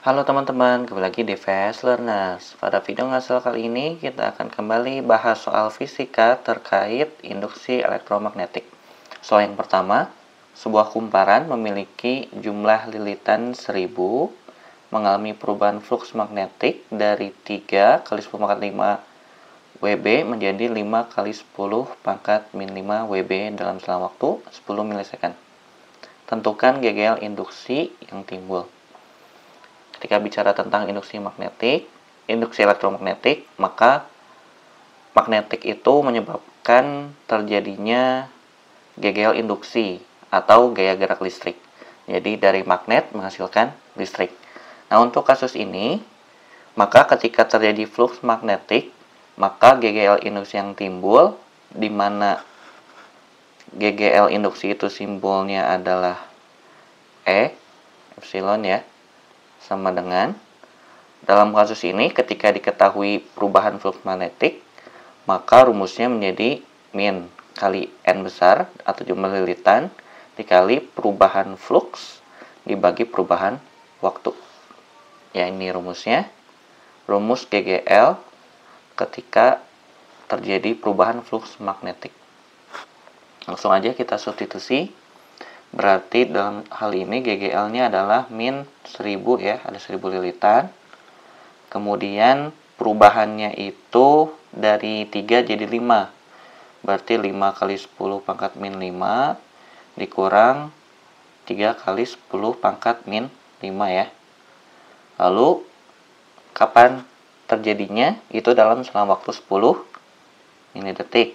Halo teman-teman, kembali lagi di Fast Learners. Pada video ngasal kali ini kita akan kembali bahas soal fisika terkait induksi elektromagnetik. Soal yang pertama, sebuah kumparan memiliki jumlah lilitan 1000 mengalami perubahan fluks magnetik dari 3 kali 10 pangkat 5 WB menjadi 5 kali 10 pangkat min 5 WB dalam selang waktu 10 milisekund. Tentukan GGL induksi yang timbul. Ketika bicara tentang induksi elektromagnetik, maka magnetik itu menyebabkan terjadinya GGL induksi atau gaya gerak listrik. Jadi dari magnet menghasilkan listrik. Nah, untuk kasus ini, maka ketika terjadi flux magnetik, maka GGL induksi yang timbul, di mana GGL induksi itu simbolnya adalah E, epsilon ya, sama dengan, dalam kasus ini ketika diketahui perubahan flux magnetik, maka rumusnya menjadi min kali N besar atau jumlah lilitan dikali perubahan flux dibagi perubahan waktu. Ya, ini rumusnya. Rumus GGL ketika terjadi perubahan flux magnetik. Langsung aja kita substitusi. Berarti dalam hal ini GGL-nya adalah min 1000 ya, ada 1000 lilitan. Kemudian perubahannya itu dari 3 jadi 5. Berarti 5 kali 10 pangkat min 5 dikurang 3 kali 10 pangkat min 5 ya. Lalu kapan terjadinya? Itu dalam selang waktu 10 menit detik.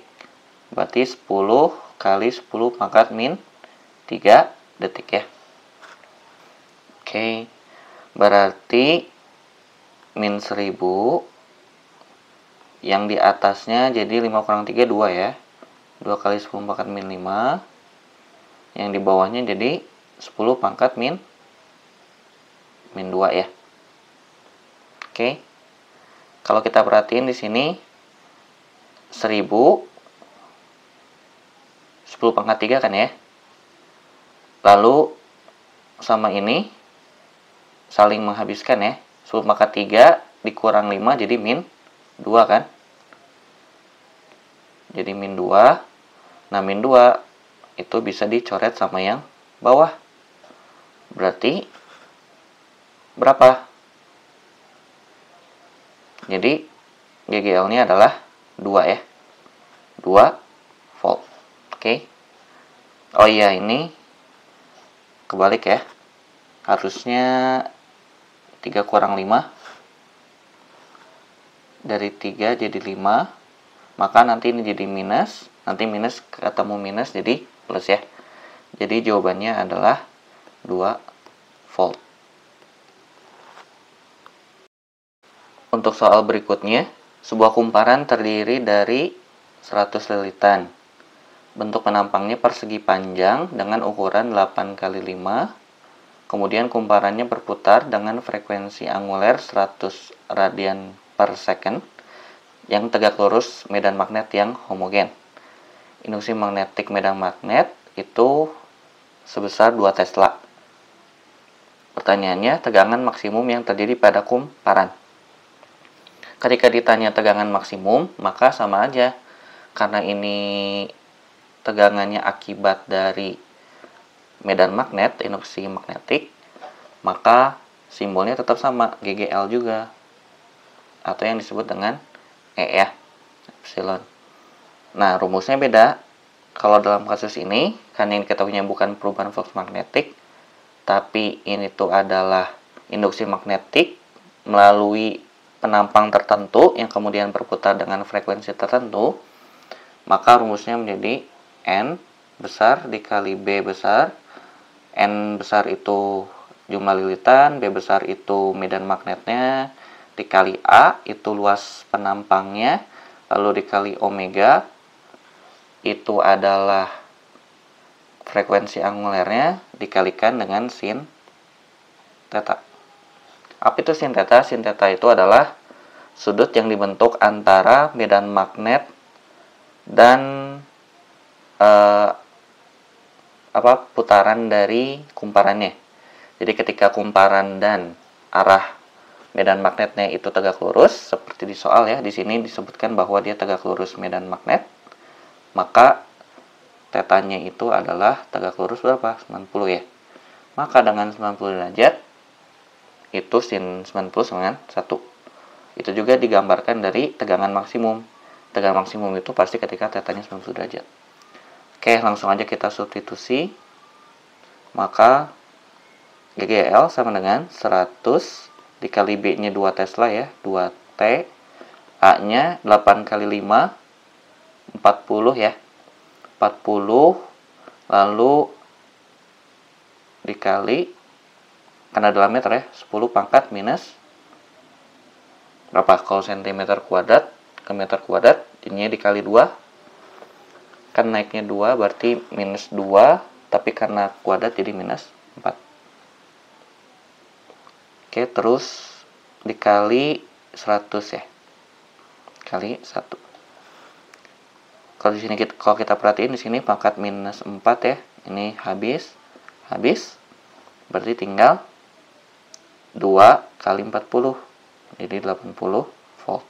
Berarti 10 kali 10 pangkat min 3 detik ya. Oke, berarti min 1000 yang di atasnya jadi 5 kurang 3 2 ya. 2 kali 10 pangkat min 5. Yang di bawahnya jadi 10 pangkat min 2 ya. Oke. Kalau kita perhatiin di sini 1000 10 pangkat 3 kan ya. Lalu sama ini saling menghabiskan ya. 10 pangkat 3 dikurang 5 jadi min 2 kan. Jadi min 2. Nah, min 2 itu bisa dicoret sama yang bawah. Berarti berapa? Jadi GGL-nya adalah 2 ya. 2 volt. Oke. Oh iya, ini kebalik ya. Harusnya 3 kurang 5. Dari 3 jadi 5. Maka nanti ini jadi minus. Nanti minus ketemu minus jadi plus ya. Jadi jawabannya adalah 2 volt. Untuk soal berikutnya, sebuah kumparan terdiri dari 100 lilitan. Bentuk penampangnya persegi panjang dengan ukuran 8 kali 5. Kemudian kumparannya berputar dengan frekuensi anguler 100 radian per second yang tegak lurus medan magnet yang homogen. Induksi magnetik medan magnet itu sebesar 2 Tesla. Pertanyaannya, tegangan maksimum yang terjadi pada kumparan. Ketika ditanya tegangan maksimum, maka sama aja. Karena ini tegangannya akibat dari medan magnet, induksi magnetik, maka simbolnya tetap sama, GGL juga. Atau yang disebut dengan E ya, epsilon. Nah, rumusnya beda. Kalau dalam kasus ini, karena yang diketahuinya bukan perubahan flux magnetik, tapi ini tuh adalah induksi magnetik melalui penampang tertentu yang kemudian berputar dengan frekuensi tertentu, maka rumusnya menjadi N besar dikali B besar. N besar itu jumlah lilitan, B besar itu medan magnetnya, dikali A itu luas penampangnya, lalu dikali omega itu adalah frekuensi angulernya dikalikan dengan sin theta. Apa itu sin theta? Sin theta itu adalah sudut yang dibentuk antara medan magnet dan putaran dari kumparannya. Jadi ketika kumparan dan arah medan magnetnya itu tegak lurus, seperti di soal ya, di sini disebutkan bahwa dia tegak lurus medan magnet, maka tetanya itu adalah tegak lurus berapa? 90 ya. Maka dengan 90 derajat, itu sin 90 sama dengan 1. Itu juga digambarkan dari tegangan maksimum. Tegangan maksimum itu pasti ketika tetanya 90 derajat. Oke, langsung aja kita substitusi. Maka GGL sama dengan 100 dikali B-nya 2 Tesla ya, 2T. A-nya 8 kali 5, 40 ya. 40, lalu dikali, karena dalam meter ya, 10 pangkat minus, berapa? Kalau cm kuadrat ke meter kuadrat, ininya dikali 2. Kan naiknya 2, berarti minus 2, tapi karena kuadrat jadi minus 4. Oke, terus dikali 100 ya. Kali 1. Kalau di sini kalau kita perhatiin di sini pangkat minus 4 ya. Ini habis. Berarti tinggal 2 kali 40. Jadi 80 volt.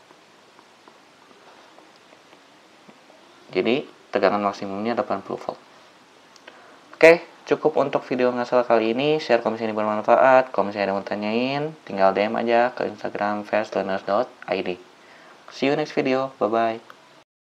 Jadi tegangan maksimumnya 80 volt. Oke, cukup untuk video ngasal kali ini. Share kalau misalnya ini bermanfaat. Kalau misalnya ada yang mau tanyain, tinggal DM aja ke Instagram fastlearners.id. See you next video. Bye-bye.